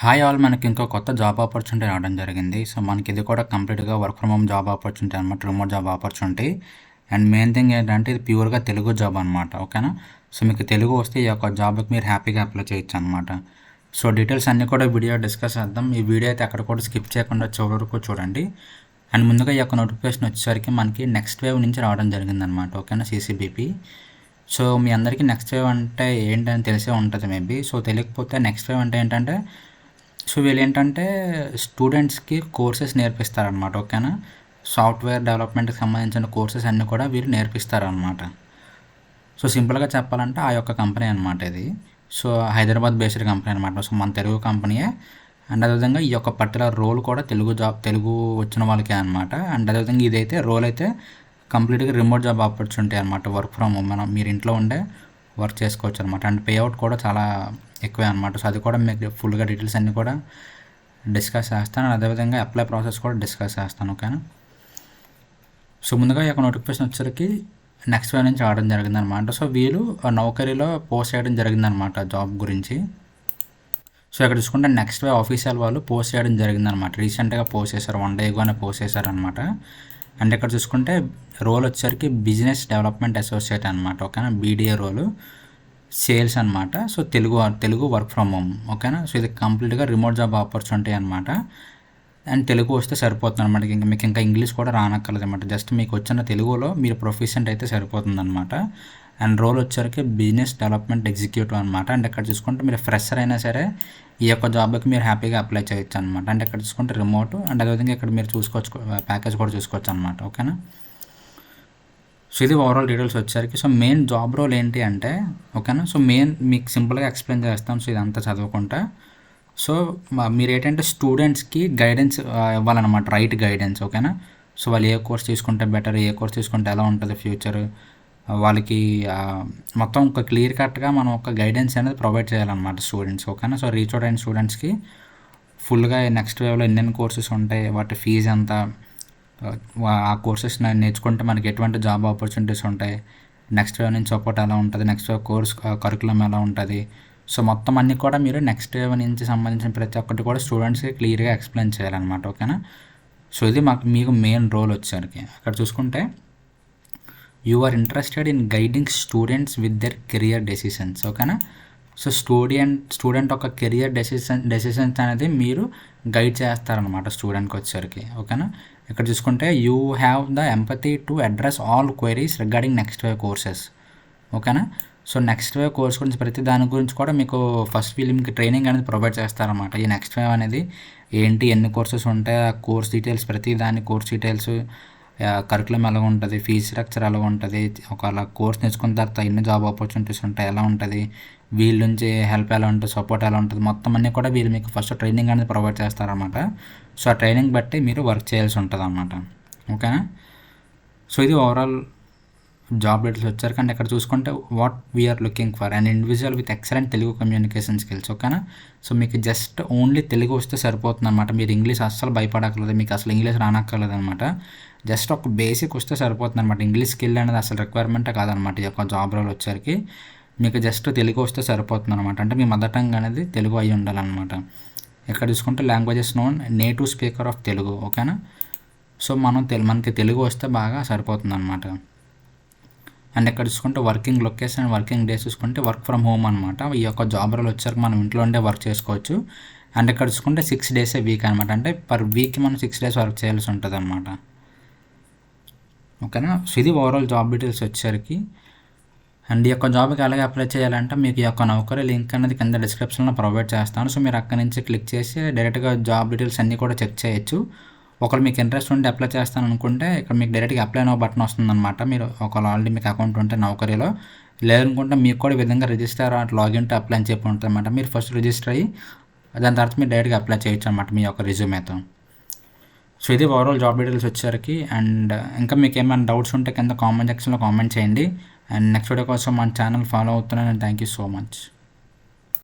Hi all, మనకి ఇంకో కొత్త జాబ్ ఆపర్చునిటీ రావడం జరిగింది. సో మనకి ఇది కూడా కంప్లీట్గా work from home job opportunity అనమాట, remote job opportunity. And main thing ఏంటంటే ఇది ప్యూర్గా తెలుగు జాబ్ అనమాట. ఓకేనా? సో మీకు తెలుగు వస్తే ఈ యొక్క జాబ్కి మీరు హ్యాపీగా అప్లై చేయొచ్చు అనమాట. సో డీటెయిల్స్ అన్నీ కూడా వీడియో డిస్కస్ చేద్దాం. ఈ వీడియో అయితే అక్కడ కూడా స్కిప్ చేయకుండా చివరి వరకు చూడండి. అండ్ ముందుగా ఈ యొక్క నోటిఫికేషన్ వచ్చేసరికి మనకి నెక్స్ట్ వేవ్ నుంచి రావడం జరిగిందనమాట. ఓకేనా? CCBP. సో మీ అందరికీ నెక్స్ట్ వేవ్ అంటే ఏంటని తెలిసే ఉంటుంది మేబీ. సో తెలియకపోతే నెక్స్ట్ వేవ్ అంటే ఏంటంటే, సో వీళ్ళు ఏంటంటే స్టూడెంట్స్కి కోర్సెస్ నేర్పిస్తారనమాట. ఓకేనా? సాఫ్ట్వేర్ డెవలప్మెంట్కి సంబంధించిన కోర్సెస్ అన్నీ కూడా వీళ్ళు నేర్పిస్తారనమాట. సో సింపుల్గా చెప్పాలంటే ఆ యొక్క కంపెనీ అనమాట ఇది. సో హైదరాబాద్ బేస్డ్ కంపెనీ అనమాట. సో మన తెలుగు కంపెనీయే. అండ్ అదేవిధంగా ఈ యొక్క పర్టికులర్ రోల్ కూడా తెలుగు వచ్చిన వాళ్ళకే అనమాట. అండ్ అదేవిధంగా ఇదైతే రోల్ అయితే కంప్లీట్గా రిమోట్ జాబ్ ఆపర్చునిటీ అనమాట. వర్క్ ఫ్రమ్ హోమ్, మీరు ఇంట్లో ఉండే వర్క్ చేసుకోవచ్చు అనమాట. అండ్ పేఅవుట్ కూడా చాలా ఎక్కువే అనమాట. సో అది కూడా మీకు ఫుల్గా డీటెయిల్స్ అన్నీ కూడా డిస్కస్ చేస్తాను. అదేవిధంగా అప్లై ప్రాసెస్ కూడా డిస్కస్ చేస్తాను. ఓకేనా? సో ముందుగా ఈ యొక్క నోటిఫికేషన్ వచ్చేసరికి నెక్స్ట్ వే నుంచి రావడం జరిగిందనమాట. సో వీళ్ళు నౌకరీలో పోస్ట్ చేయడం జరిగిందనమాట జాబ్ గురించి. సో ఇక్కడ చూసుకుంటే నెక్స్ట్ వే ఆఫీషియల్ వాళ్ళు పోస్ట్ చేయడం జరిగిందనమాట. రీసెంట్గా పోస్ట్ చేశారు, 1 day ago పోస్ట్ చేశారనమాట. అండ్ ఇక్కడ చూసుకుంటే రోల్ వచ్చేసరికి బిజినెస్ డెవలప్మెంట్ అసోసియేట్ అనమాట. ఓకేనా? BDA రోలు, సేల్స్ అనమాట. So Telugu work from home. ఓకేనా? సో ఇది కంప్లీట్గా రిమోట్ జాబ్ ఆపర్చునిటీ అనమాట. అండ్ తెలుగు వస్తే సరిపోతుంది అనమాట. ఇంకా మీకు ఇంకా ఇంగ్లీష్ కూడా రానక్కర్లేదు అనమాట. జస్ట్ మీకు వచ్చిన తెలుగులో మీరు ప్రొఫిషియెంట్ అయితే సరిపోతుంది అనమాట. అండ్ రోల్ వచ్చేసరికి బిజినెస్ డెవలప్మెంట్ ఎగ్జిక్యూటివ్ అనమాట. అండ్ ఇక్కడ చూసుకుంటే మీరు ఫ్రెషర్ అయినా సరే ఈ యొక్క జాబ్కి మీరు హ్యాపీగా అప్లై చేయొచ్చు అనమాట. అండ్ ఇక్కడ చూసుకుంటే రిమోట్. అండ్ అదేవిధంగా ఇక్కడ మీరు చూసుకోవచ్చు, ప్యాకేజ్ కూడా చూసుకోవచ్చు అనమాట. ఓకేనా? సో ఇది ఓవరాల్ డీటెయిల్స్ వచ్చేసరికి. సో మెయిన్ జాబ్ రోల్ ఏంటి అంటే, ఓకేనా, సో మెయిన్ మీకు సింపుల్గా ఎక్స్ప్లెయిన్ చేస్తాం. సో ఇదంతా చదువుకుంటా. సో మీరు ఏంటంటే స్టూడెంట్స్కి గైడెన్స్ ఇవ్వాలన్నమాట, రైట్ గైడెన్స్. ఓకేనా? సో వాళ్ళు ఏ కోర్స్ తీసుకుంటే బెటర్, ఏ కోర్స్ తీసుకుంటే ఎలా ఉంటుంది ఫ్యూచర్, వాళ్ళకి మొత్తం ఒక క్లియర్ కట్గా మనం ఒక గైడెన్స్ అనేది ప్రొవైడ్ చేయాలన్నమాట స్టూడెంట్స్. ఓకేనా? సో రీచ్ అవుట్ అయిన స్టూడెంట్స్కి ఫుల్గా నెక్స్ట్ వేవ్లో ఎన్నెన్ని కోర్సెస్ ఉంటాయి, వాటి ఫీజు ఎంత, ఆ కోర్సెస్ నేర్చుకుంటే మనకి ఎటువంటి జాబ్ ఆపర్చునిటీస్ ఉంటాయి, నెక్స్ట్ వేవ్ నుంచి సపోర్ట్ ఎలా ఉంటుంది, నెక్స్ట్ వేవ్ కోర్స్ కరికులం ఎలా ఉంటుంది. సో మొత్తం అన్నీ కూడా మీరు నెక్స్ట్ వేవ్ నుంచి సంబంధించిన ప్రతి ఒక్కటి కూడా స్టూడెంట్స్కి క్లియర్గా ఎక్స్ప్లెయిన్ చేయాలన్నమాట. ఓకేనా? సో ఇది మీకు మెయిన్ రోల్ వచ్చేసరికి. అక్కడ చూసుకుంటే you are interested in guiding students with their career decisions. ఓకేనా? సో స్టూడెంట్ ఒక కెరియర్ డెసిషన్స్ అనేది మీరు గైడ్ చేస్తారనమాట స్టూడెంట్కి వచ్చేసరికి. ఓకేనా? ఇక్కడ చూసుకుంటే you have the empathy to address all queries regarding next wave courses. ఓకేనా? సో నెక్స్ట్ వేవ్ కోర్స్ గురించి ప్రతి దాని గురించి కూడా మీకు ఫస్ట్ వీళ్ళు మీకు ట్రైనింగ్ అనేది ప్రొవైడ్ చేస్తారన్నమాట. ఈ నెక్స్ట్ వేవ్ అనేది ఏంటి, ఎన్ని కోర్సెస్ ఉంటాయి, ఆ కోర్స్ డీటెయిల్స్, ప్రతి దాని కోర్స్ డీటెయిల్స్, కరికులం ఎలా ఉంటుంది, ఫీజ్ స్ట్రక్చర్ ఎలా ఉంటుంది, ఒకవేళ కోర్స్ నేర్చుకున్న తర్వాత ఎన్ని జాబ్ ఆపర్చునిటీస్ ఉంటాయి, ఎలా ఉంటుంది, వీళ్ళ నుంచి హెల్ప్ ఎలా ఉంటుంది, సపోర్ట్ ఎలా ఉంటుంది, మొత్తం అన్నీ కూడా వీళ్ళు మీకు ఫస్ట్ ట్రైనింగ్ అనేది ప్రొవైడ్ చేస్తారన్నమాట. సో ఆ ట్రైనింగ్ బట్టి మీరు వర్క్ చేయాల్సి ఉంటుంది అన్నమాట. ఓకేనా? సో ఇది ఓవరాల్ జాబ్ డీటెయిల్స్ వచ్చారు. కానీ ఇక్కడ చూసుకుంటే what we are looking for an individual with excellent Telugu communication skills. ఓకేనా? సో మీకు జస్ట్ ఓన్లీ తెలుగు వస్తే సరిపోతుంది అనమాట. మీరు ఇంగ్లీష్ అస్సలు భయపడక్కర్లేదు, మీకు అసలు ఇంగ్లీష్ రానక్కర్లేదు అనమాట. జస్ట్ ఒక బేసిక్ వస్తే సరిపోతుంది అనమాట. ఇంగ్లీష్ స్కిల్ అనేది అసలు రిక్వైర్మెంటే కాదనమాట. ఈ యొక్క జాబ్ రోల్ వచ్చేసరికి మీకు జస్ట్ తెలుగు వస్తే సరిపోతుంది అనమాట. అంటే మీ మదర్ టంగ్ అనేది తెలుగు అయి ఉండాలన్నమాట. ఇక్కడ చూసుకుంటే languages known native speaker of Telugu. ఓకేనా? సో మనకి తెలుగు వస్తే బాగా సరిపోతుంది అనమాట. అండ్ ఇక్కడ చూసుకుంటే working location and working days చూసుకుంటే వర్క్ ఫ్రమ్ హోమ్ అనమాట. ఈ యొక్క జాబ్ రోల్ వచ్చాక మనం ఇంట్లో ఉండే వర్క్ చేసుకోవచ్చు. అండ్ ఇక్కడ చూసుకుంటే 6 days వీక్ అనమాట. అంటే పర్ వీక్కి మనం 6 days వర్క్ చేయాల్సి ఉంటుంది అనమాట. ఓకేనా? సో ఇది ఓవరాల్ జాబ్ డీటెయిల్స్ వచ్చేసరికి. అండ్ ఈ యొక్క జాబ్కి అలాగే అప్లై చేయాలంటే మీకు ఈ యొక్క నౌకరీ లింక్ అనేది కింద డిస్క్రిప్షన్లో ప్రొవైడ్ చేస్తాను. సో మీరు అక్కడి నుంచి క్లిక్ చేసి డైరెక్ట్గా జాబ్ డీటెయిల్స్ అన్నీ కూడా చెక్ చేయొచ్చు. ఒకవేళ మీకు ఇంట్రెస్ట్ ఉంటే అప్లై చేస్తాను అనుకుంటే ఇక్కడ మీకు డైరెక్ట్గా అప్లై నో బటన్ వస్తుందన్నమాట. మీరు ఒకవేళ ఆల్రెడీ మీకు అకౌంట్ ఉంటే నౌకరీలో, లేదనుకుంటే మీకు కూడా ఈ విధంగా రిజిస్టర్ లాగిన్ టు అప్లై అని చెప్పి ఉంటుంది అనమాట. మీరు ఫస్ట్ రిజిస్టర్ అయ్యి దాని తర్వాత మీరు డైరెక్ట్గా అప్లై చేయొచ్చు అనమాట మీ యొక్క రెజ్యూమేతో. సో ఇది ఓవరాల్ జాబ్ డీటెయిల్స్ వచ్చేసరికి. అండ్ ఇంకా మీకు ఏమైనా డౌట్స్ ఉంటే కింద కామెంట్ సెక్షన్లో కామెంట్ చేయండి. అండ్ నెక్స్ట్ వీడియో కోసం మన ఛానల్ ఫాలో అవుతున్నాను. Thank you so much.